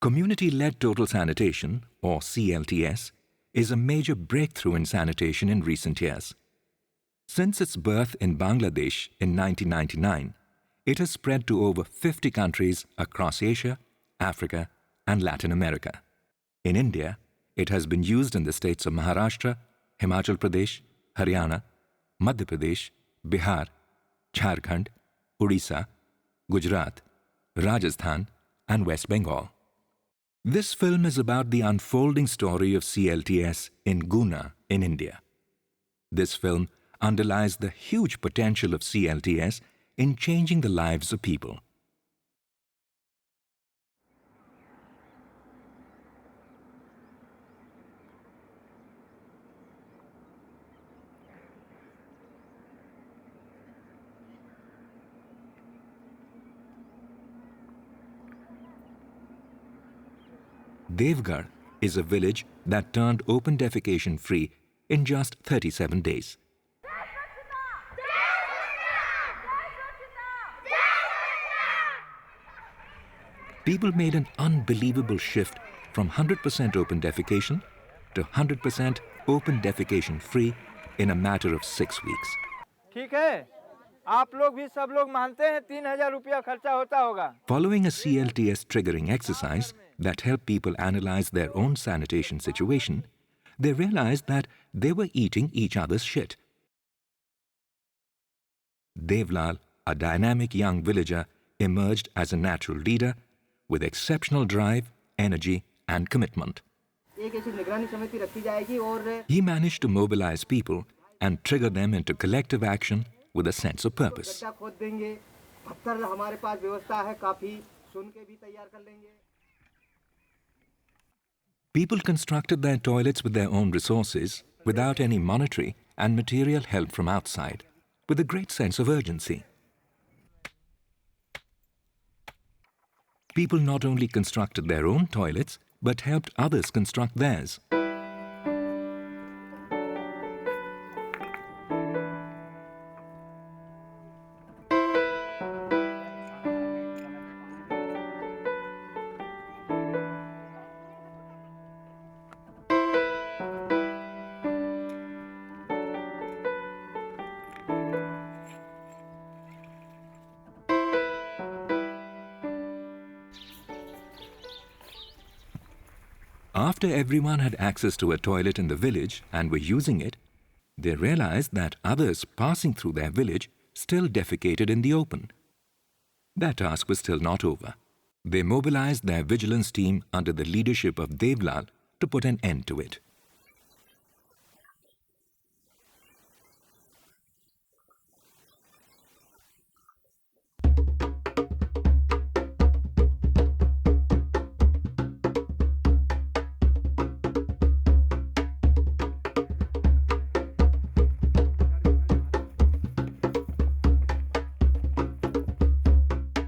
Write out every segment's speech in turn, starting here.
Community Led Total Sanitation, or CLTS, is a major breakthrough in sanitation in recent years. Since its birth in Bangladesh in 1999, it has spread to over 50 countries across Asia, Africa, and Latin America. In India, it has been used in the states of Maharashtra, Himachal Pradesh, Haryana, Madhya Pradesh, Bihar, Jharkhand, Odisha, Gujarat, Rajasthan, and West Bengal. This film is about the unfolding story of CLTS in Guna in India. This film underlies the huge potential of CLTS in changing the lives of people. Devgarh is a village that turned open defecation free in just 37 days. People made an unbelievable shift from 100% open defecation to 100% open defecation free in a matter of 6 weeks. ठीक है, आप लोग भी सब लोग मानते हैं 3,000 रुपया खर्चा होता होगा. Following a CLTS triggering exercise that helped people analyze their own sanitation situation, they realized that they were eating each other's shit. Devlal, a dynamic young villager, emerged as a natural leader with exceptional drive, energy, and commitment. He managed to mobilize people and trigger them into collective action with a sense of purpose. People constructed their toilets with their own resources, without any monetary and material help from outside, with a great sense of urgency. People not only constructed their own toilets, but helped others construct theirs. After everyone had access to a toilet in the village and were using it, they realized that others passing through their village still defecated in the open. Their task was still not over. They mobilized their vigilance team under the leadership of Devlal to put an end to it.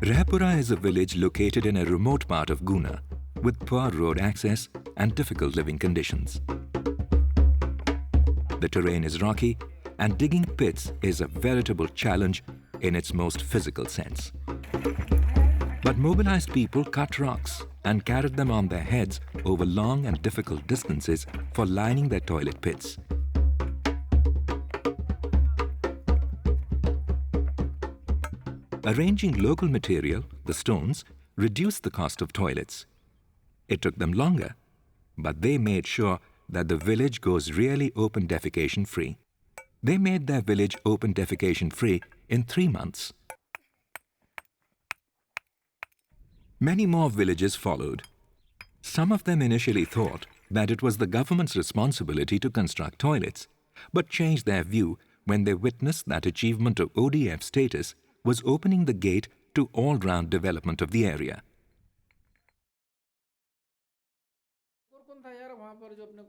Rahpura is a village located in a remote part of Guna, with poor road access and difficult living conditions. The terrain is rocky, and digging pits is a veritable challenge in its most physical sense. But mobilized people cut rocks and carried them on their heads over long and difficult distances for lining their toilet pits. Arranging local material, the stones, reduced the cost of toilets. It took them longer, but they made sure that the village goes really open defecation free. They made their village open defecation free in 3 months. Many more villages followed. Some of them initially thought that it was the government's responsibility to construct toilets, but changed their view when they witnessed that achievement of ODF status was opening the gate to all-round development of the area.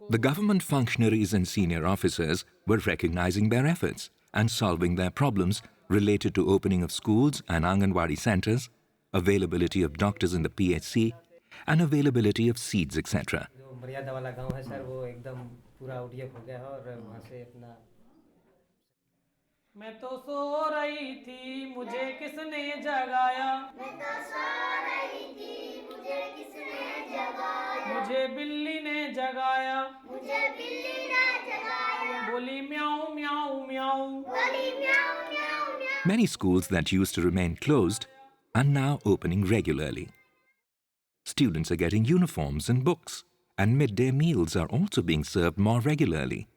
The government functionaries and senior officers were recognizing their efforts and solving their problems related to opening of schools and Anganwadi centers, availability of doctors in the PHC, and availability of seeds, etc. मैं तो सो रही थी मुझे किसने जगाया मैं तो सो रही थी मुझे किसने मुझे बिल्ली ने जगाया, बोली म्याऊं म्याऊं म्याऊं। Many schools that used to remain closed are now opening regularly. Students are getting uniforms and books, and midday meals are also being served more regularly.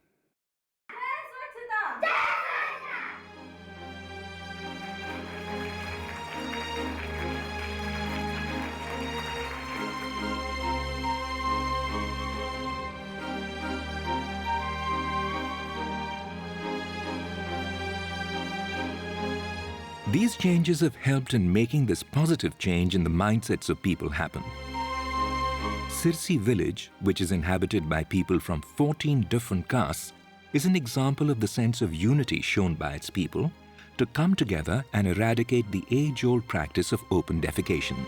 These changes have helped in making this positive change in the mindsets of people happen. Sirsi village, which is inhabited by people from 14 different castes, is an example of the sense of unity shown by its people to come together and eradicate the age-old practice of open defecation.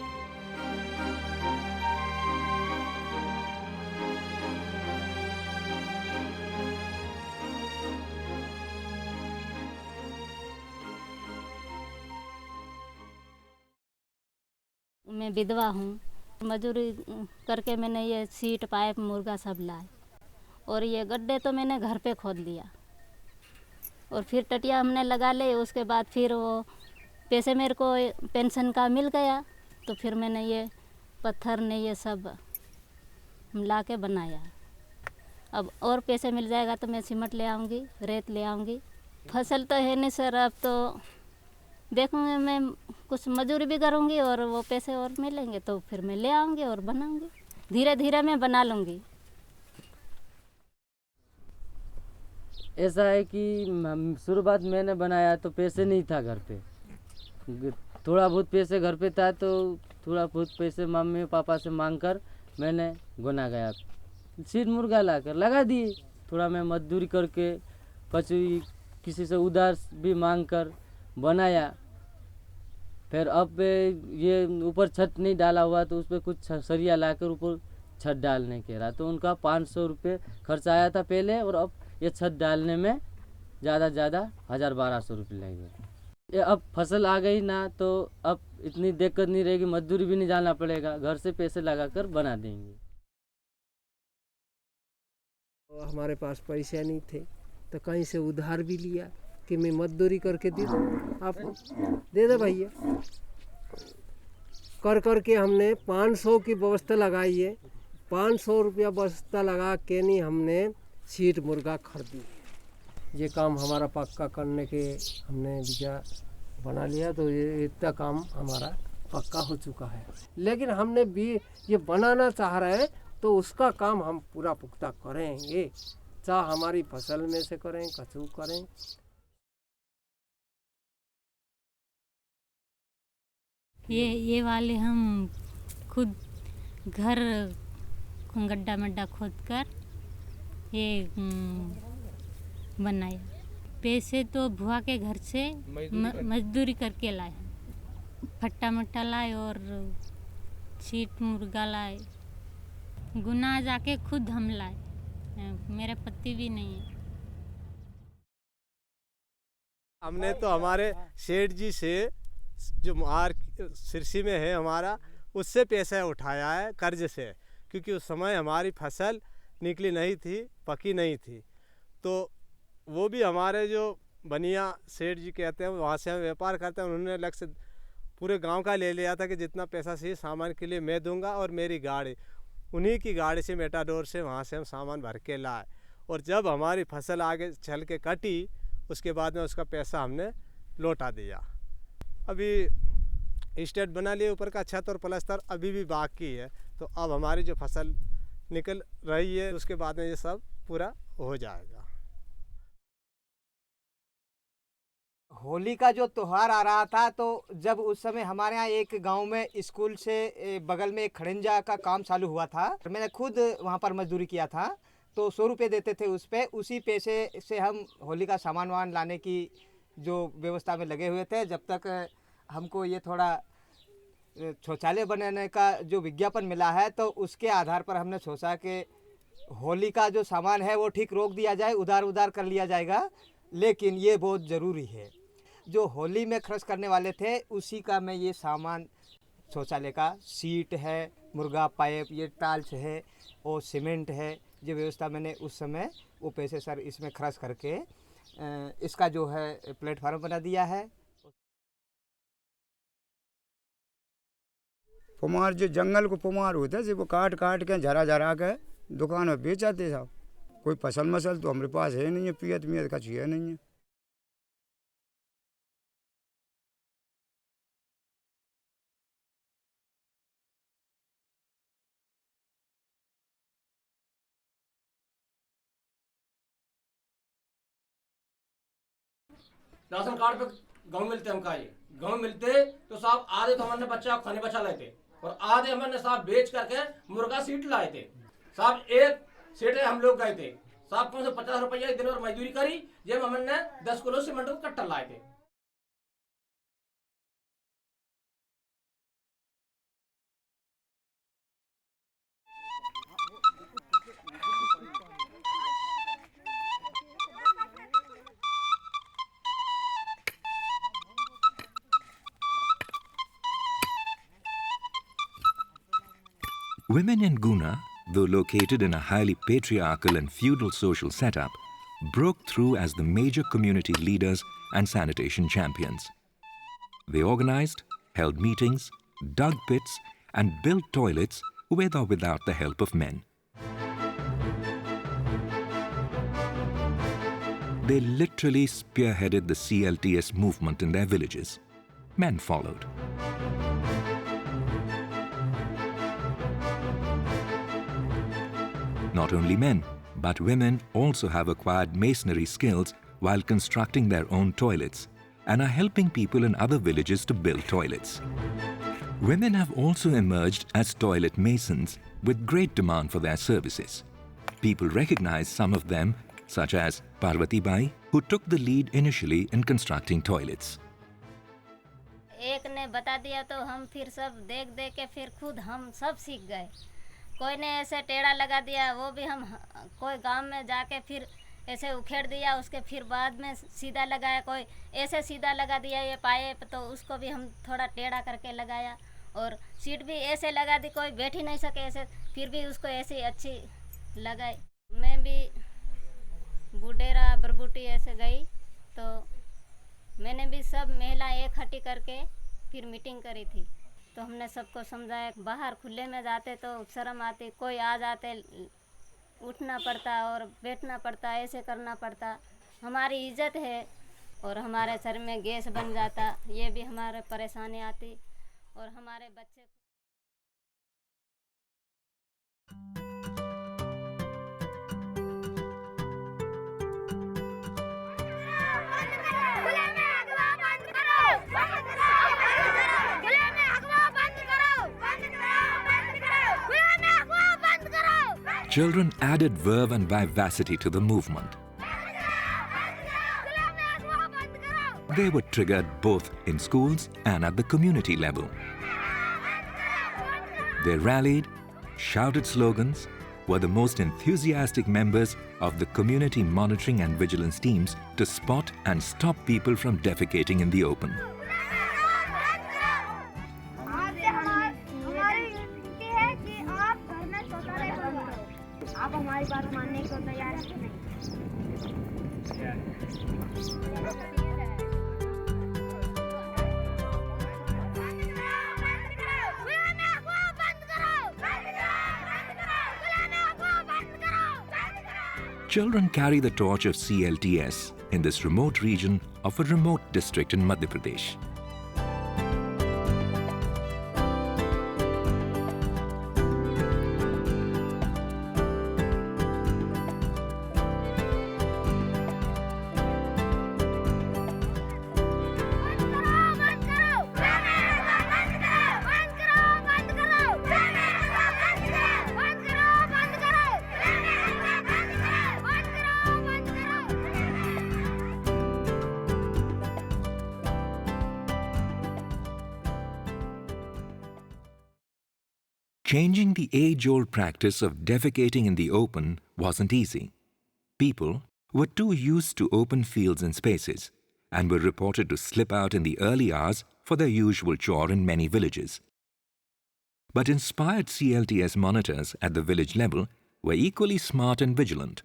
मैं विधवा हूँ, मजदूरी करके मैंने ये seat pipe मुर्गा सब लाए और ये गड्ढे तो मैंने घर पे खोद लिया और फिर टटिया हमने लगा ले। उसके बाद फिर वो पैसे मेरे को पेंशन का मिल गया तो फिर मैंने ये पत्थर ने ये सब ला के बनाया। अब और पैसे मिल जाएगा तो मैं सीमेंट ले आऊँगी, रेत ले आऊँगी। फसल तो है नहीं सर, अब तो देखूँगी मैं कुछ मजदूरी भी करूँगी और वो पैसे और मिलेंगे तो फिर मैं ले आऊँगी और बनाऊँगी। धीरे धीरे मैं बना लूँगी। ऐसा है कि शुरुआत मैंने बनाया तो पैसे नहीं था घर पे, थोड़ा बहुत पैसे घर पे था तो थोड़ा बहुत पैसे मम्मी पापा से मांग कर मैंने गुना गया, सीट मुर्गा लाकर लगा दिए। थोड़ा मैं मजदूरी करके कचौरी किसी से उधार भी मांग कर बनाया। फिर अब ये ऊपर छत नहीं डाला हुआ तो उस पर कुछ सरिया लाकर ऊपर छत डालने के रहा तो उनका 500 रुपये खर्च आया था पहले, और अब ये छत डालने में ज़्यादा 1200 रुपये लगे। ये अब फसल आ गई ना तो अब इतनी दिक्कत नहीं रहेगी, मजदूरी भी नहीं जाना पड़ेगा, घर से पैसे लगाकर बना देंगे। हमारे पास पैसे नहीं थे तो कहीं से उधार भी लिया कि मैं मजदूरी करके दे दूँ आपको, दे दे भैया। कर के हमने 500 की व्यवस्था लगाई है। 500 रुपया व्यवस्था लगा के नहीं हमने सीट मुर्गा खरीदी। ये काम हमारा पक्का करने के हमने विचार बना लिया तो ये इतना काम हमारा पक्का हो चुका है। लेकिन हमने भी ये बनाना चाह रहे हैं तो उसका काम हम पूरा पुख्ता करेंगे, चाहे हमारी फसल में से करें, कचू करें। ये वाले हम खुद घर गड्ढा मड्ढा खोद कर ये बनाया। पैसे तो बुआ के घर से मजदूरी करके लाए, फट्टा मट्टा लाए और सीट मुर्गा लाए। गुना जाके खुद हम लाए, मेरे पति भी नहीं है। हमने तो हमारे सेठ जी से जो मार सिरसी में है हमारा, उससे पैसा उठाया है कर्ज से, क्योंकि उस समय हमारी फसल निकली नहीं थी, पकी नहीं थी। तो वो भी हमारे जो बनिया सेठ जी कहते हैं वहाँ से हम व्यापार करते हैं, उन्होंने लग से पूरे गांव का ले लिया था कि जितना पैसा चाहिए सामान के लिए मैं दूंगा, और मेरी गाड़ी उन्हीं की गाड़ी से मेटाडोर से वहाँ से हम सामान भर के लाए। और जब हमारी फसल आगे चल के कटी उसके बाद में उसका पैसा हमने लौटा दिया। अभी स्टेट बना लिए, ऊपर का छत और प्लास्टर अभी भी बाकी है। तो अब हमारी जो फसल निकल रही है उसके बाद में ये सब पूरा हो जाएगा। होली का जो त्यौहार आ रहा था तो जब उस समय हमारे यहाँ एक गांव में स्कूल से बगल में एक खड़ंजा का काम चालू हुआ था, मैंने खुद वहाँ पर मजदूरी किया था। तो 100 रुपये देते थे उस पे, उसी पैसे से हम होली का सामान वामान लाने की जो व्यवस्था में लगे हुए थे। जब तक हमको ये थोड़ा शौचालय बनाने का जो विज्ञापन मिला है तो उसके आधार पर हमने सोचा कि होली का जो सामान है वो ठीक रोक दिया जाए, उधार कर लिया जाएगा। लेकिन ये बहुत ज़रूरी है, जो होली में खर्च करने वाले थे उसी का मैं ये सामान शौचालय का सीट है, मुर्गा पाइप, ये टाइल्स है और सीमेंट है, ये व्यवस्था मैंने उस समय वो पैसे सर इसमें खर्च करके इसका जो है प्लेटफार्म बना दिया है। पुमार जो जंगल को पुमार होता है, जो वो काट काट के झरा झरा के दुकान में बेच जाते साहब। कोई फसल मसल तो हमारे पास है नहीं है, पियत मियत का चीज़ नहीं है। राशन कार्ड पे गेहूँ मिलते हमका, ये गेहूँ मिलते तो साहब आधे तो हमने बच्चा खाने बचा लेते और आधे हमने साहब बेच करके मुर्गा सीट लाए थे साहब। एक सीटे हम लोग गए थे साहब, कौन से 50 रुपया एक दिन और मजदूरी करी, जब हमने 10 किलो सीमेंट को कट्टा लाए थे। Women in Guna, though located in a highly patriarchal and feudal social setup, broke through as the major community leaders and sanitation champions. They organized, held meetings, dug pits, and built toilets with or without the help of men. They literally spearheaded the CLTS movement in their villages. Men followed. Not only men, but women also have acquired masonry skills while constructing their own toilets and are helping people in other villages to build toilets. Women have also emerged as toilet masons with great demand for their services. People recognize some of them, such as Parvati Bai, who took the lead initially in constructing toilets. एक ने बता दिया तो हम फिर सब देख देख के फिर खुद हम सब सीख गए। कोई ने ऐसे टेढ़ा लगा दिया, वो भी हम कोई गांव में जाके फिर ऐसे उखेड़ दिया, उसके फिर बाद में सीधा लगाया। कोई ऐसे सीधा लगा दिया ये पाइप, तो उसको भी हम थोड़ा टेढ़ा करके लगाया। और सीट भी ऐसे लगा दी, कोई बैठ ही नहीं सके ऐसे, फिर भी उसको ऐसी अच्छी लगाई। मैं भी बुडेरा बरबूटी ऐसे गई तो मैंने भी सब महिलाएं इकट्ठी करके फिर मीटिंग करी थी। तो हमने सबको समझाया, बाहर खुले में जाते तो शर्म आती, कोई आ जाते उठना पड़ता और बैठना पड़ता, ऐसे करना पड़ता। हमारी इज्जत है और हमारे सर में गैस बन जाता, ये भी हमारे परेशानी आती और हमारे बच्चे। Children added verve and vivacity to the movement. They were triggered both in schools and at the community level. They rallied, shouted slogans, were the most enthusiastic members of the community monitoring and vigilance teams to spot and stop people from defecating in the open. Children carry the torch of CLTS in this remote region of a remote district in Madhya Pradesh. Changing the age-old practice of defecating in the open wasn't easy. People were too used to open fields and spaces and were reported to slip out in the early hours for their usual chore in many villages. But inspired CLTS monitors at the village level were equally smart and vigilant.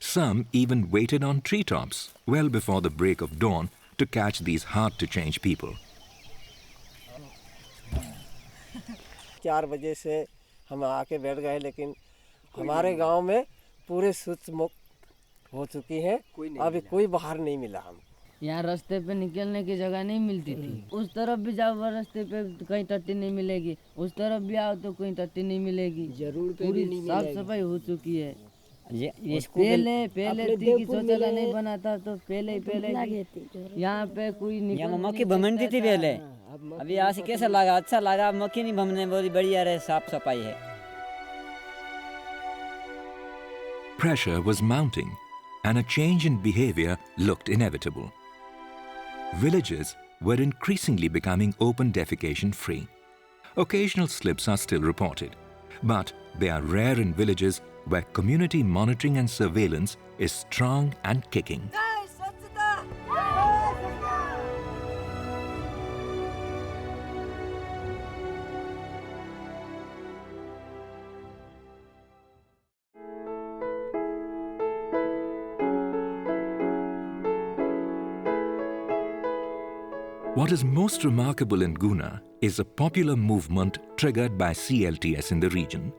Some even waited on treetops well before the break of dawn to catch these hard-to-change people. 4 बजे से हम आके बैठ गए, लेकिन हमारे गांव में पूरे सुच मुक्त हो चुकी है। अभी कोई बाहर नहीं मिला हमको। यहाँ रास्ते पे निकलने की जगह नहीं मिलती थी। उस तरफ भी जाओ रास्ते पे तो कहीं टट्टी नहीं मिलेगी, उस तरफ भी आओ तो कहीं टट्टी नहीं मिलेगी। जरूर पूरी साफ सफाई हो चुकी है। पहले थी कि शौचालय नहीं बना था, तो पहले यहाँ पे कोई मक्खी भमंडी थी पहले। अभी यहाँ से कैसा लगा? अच्छा लगा, मक्खी नहीं भमने, बहुत बढ़िया रहे, साफ सफाई है। Pressure was mounting and a change in behavior looked inevitable. Villages were increasingly becoming open defecation free. Occasional slips are still reported, but they are rare in villages where community monitoring and surveillance is strong and kicking. What is most remarkable in Guna is a popular movement triggered by CLTS in the region.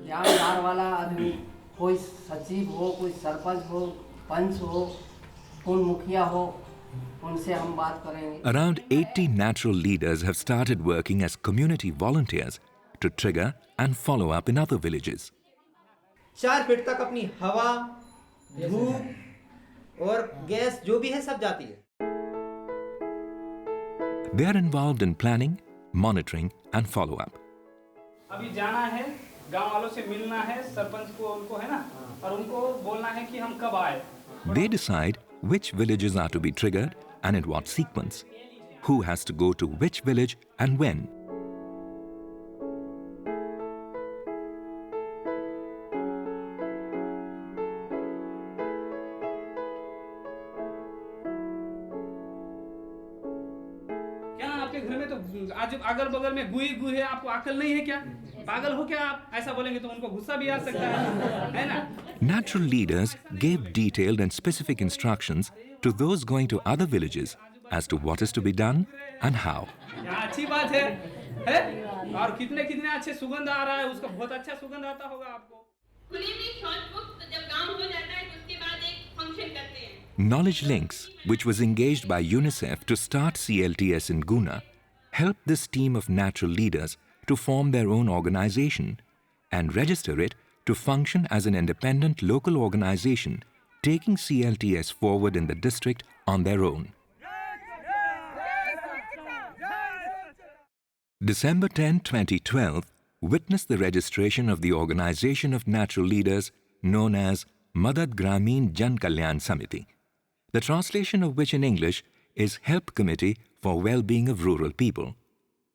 ध्यान वाला आदमी, कोई सचिव हो, कोई सरपंच हो, पंच हो, कौन मुखिया हो, उनसे हम बात करेंगे। Around 80 natural leaders have started working as community volunteers to trigger and follow up in other villages. 4 feet तक अपनी हवा, धूप और गैस जो भी है सब जाती है। They are involved in planning, monitoring and follow up. अभी जाना है, गांव वालों से मिलना है, सरपंच को उनको है ना, और उनको बोलना है कि हम कब आए। They decide which villages are to be triggered and in what sequence, who has to go to which village and when. क्या आपके घर में तो आज अगल बगल में गुई है, आपको अकल नहीं है क्या? पागल हो क्या आप? ऐसा बोलेंगे तो उनको गुस्सा भी आ सकता है ना? Natural leaders gave detailed and specific instructions to those going to other villages as to what is to be done and how. अच्छी बात है? और कितने अच्छे सुगंध आ रहा है, उसका बहुत अच्छा सुगंध आता होगा आपको। खुले में शौच मुक्त जब गांव हो जाता है तो उसके बाद एक फंक्शन करते हैं। Knowledge Links, which was engaged by UNICEF to start CLTS in Guna, helped this team of natural leaders to form their own organization and register it to function as an independent local organization, taking CLTS forward in the district on their own. December 10, 2012 witnessed the registration of the Organization of Natural Leaders known as Madad Gramin Jan Kalyan Samiti, the translation of which in English is Help Committee for Well-Being of Rural People.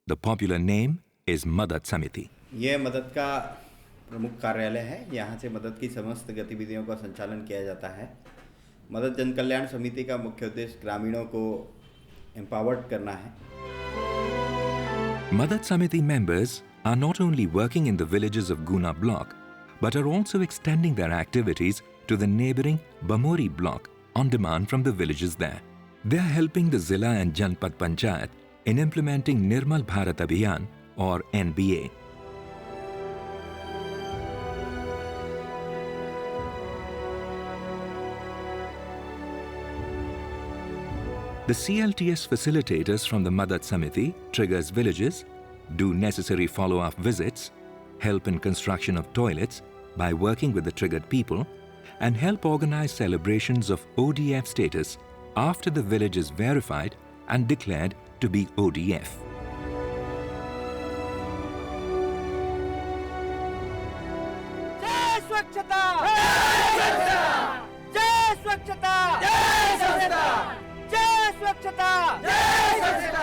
The popular name is Madad Samiti. ये मदद का प्रमुख कार्यालय है। यहाँ से मदद की समस्त गतिविधियों का संचालन किया जाता है। मदद जन कल्याण समिति का मुख्य उद्देश्य ग्रामीणों को एम्पावर्ड करना है। Madad Samiti members are not only working in the villages of Guna block, but are also extending their activities to the neighboring Bamori block on demand from the villages there. They are helping the Zilla and Janpad Panchayat in implementing Nirmal Bharat Abhiyan or NBA. The CLTS facilitators from the Madad Samiti triggers villages, do necessary follow-up visits, help in construction of toilets by working with the triggered people, and help organize celebrations of ODF status after the village is verified and declared to be ODF. जय स्वच्छता, जय जय स्वच्छता, जय स्वच्छता, जय स्वच्छता, जय स्वच्छता.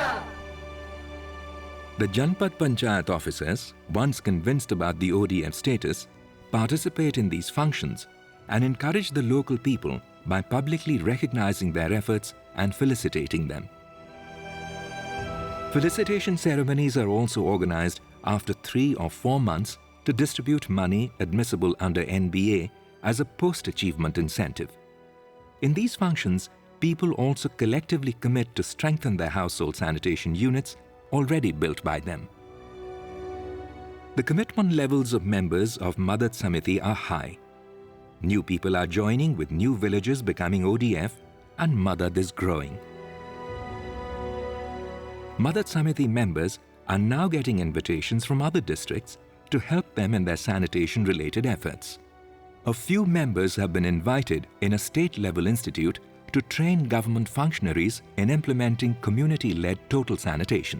The Janpad Panchayat officers, once convinced about the ODF status, participate in these functions and encourage the local people by publicly recognizing their efforts and felicitating them. Felicitation ceremonies are also organized after 3 or 4 months to distribute money admissible under NBA as a post-achievement incentive. In these functions, people also collectively commit to strengthen their household sanitation units already built by them. The commitment levels of members of Madad Samiti are high. New people are joining with new villages becoming ODF, and Madad is growing. Madad Samiti members are now getting invitations from other districts to help them in their sanitation-related efforts. A few members have been invited in a state-level institute to train government functionaries in implementing community-led total sanitation.